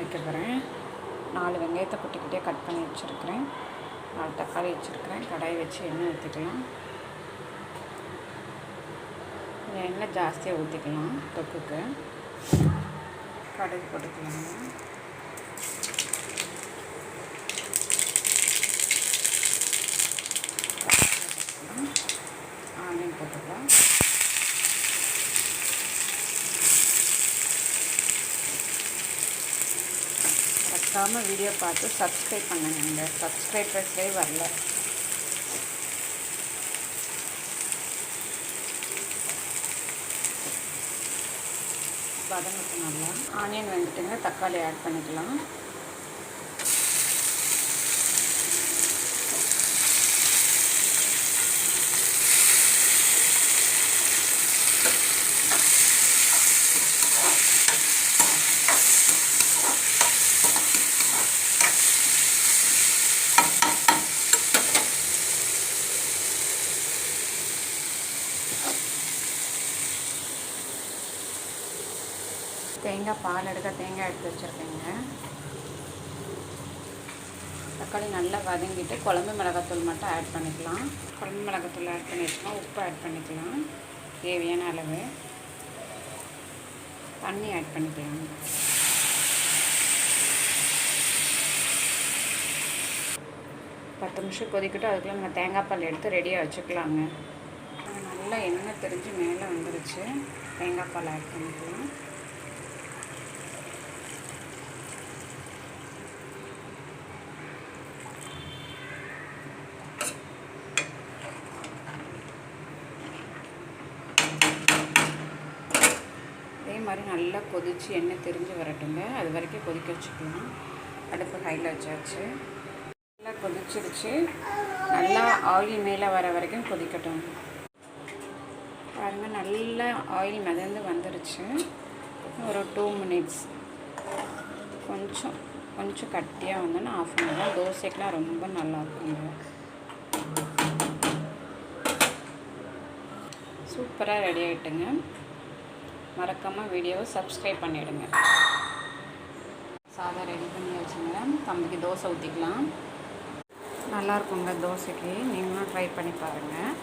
வைக்க போகிறேன். 4 வெங்காயத்தை குட்டி குட்டியாக கட் பண்ணி வச்சுருக்கிறேன். 4 தக்காளி வச்சுருக்கிறேன். கடாயை வச்சு எண்ணெய் ஊற்றிக்கலாம். எண்ணெய் ஜாஸ்தியாக ஊற்றிக்கலாம். தொக்குக்கு கடுகு போட்டுக்கலாங்க. ஆனியன் போட்டுக்கலாம். மறக்காமல் வீடியோ பார்த்து சப்ஸ்கிரைப் பண்ணுங்க. சப்ஸ்கிரைபர்ஸ்லேயே வரல. வதங்கட்டும் நல்லா. ஆனியன் வந்துட்டுங்க. தக்காளி ஆட் பண்ணிக்கலாம். தேங்காய் பால் எடுக்க தேங்காய் எடுத்து வச்சுருக்கேங்க. தக்காளி நல்லா வதங்கிட்டு குழம்பு மிளகாத்தூள் மட்டும் ஆட் பண்ணிக்கலாம். குழம்பு மிளகாத்தூள் ஆட் பண்ணி வச்சுக்கலாம். உப்பு ஆட் பண்ணிக்கலாம். தேவையான அளவு தண்ணி ஆட் பண்ணிக்கலாம். பத்து நிமிஷம் கொதிக்கிட்டு அதுக்குள்ளே நம்ம தேங்காய் பால் எடுத்து ரெடியாக வச்சுக்கலாங்க. நல்லா எண்ணெய் தெரிஞ்சு மேலே வந்துருச்சு. தேங்காய் பால் ஆட் பண்ணிக்கலாம். அதே மாதிரி நல்லா கொதித்து எண்ணெய் தெரிஞ்சு வரட்டுங்க. அது வரைக்கும் கொதிக்க வச்சுக்கலாம். அடுப்பு ஹையில் வச்சாச்சு. நல்லா கொதிச்சிருச்சு. நல்லா ஆயில் மேலே வர வரைக்கும் கொதிக்கட்டும். பாருங்கள், நல்லா ஆயில் மிதந்து வந்துருச்சு. ஒரு 2 மினிட்ஸ் கொஞ்சம் கட்டியாக வந்தோன்னா ஆஃப் பண்ணிடலாம். தோசைக்கெலாம் ரொம்ப நல்லா இருக்குங்க. சூப்பராக ரெடி ஆகிட்டுங்க. மறக்காமல் வீடியோவை சப்ஸ்கிரைப் பண்ணிவிடுங்க. சாதம் ரெடி பண்ணி வச்சுங்க. தம்பிக்கு தோசை ஊற்றிக்கலாம். நல்லாயிருக்குங்க தோசைக்கு. நீங்களும் ட்ரை பண்ணி பாருங்கள்.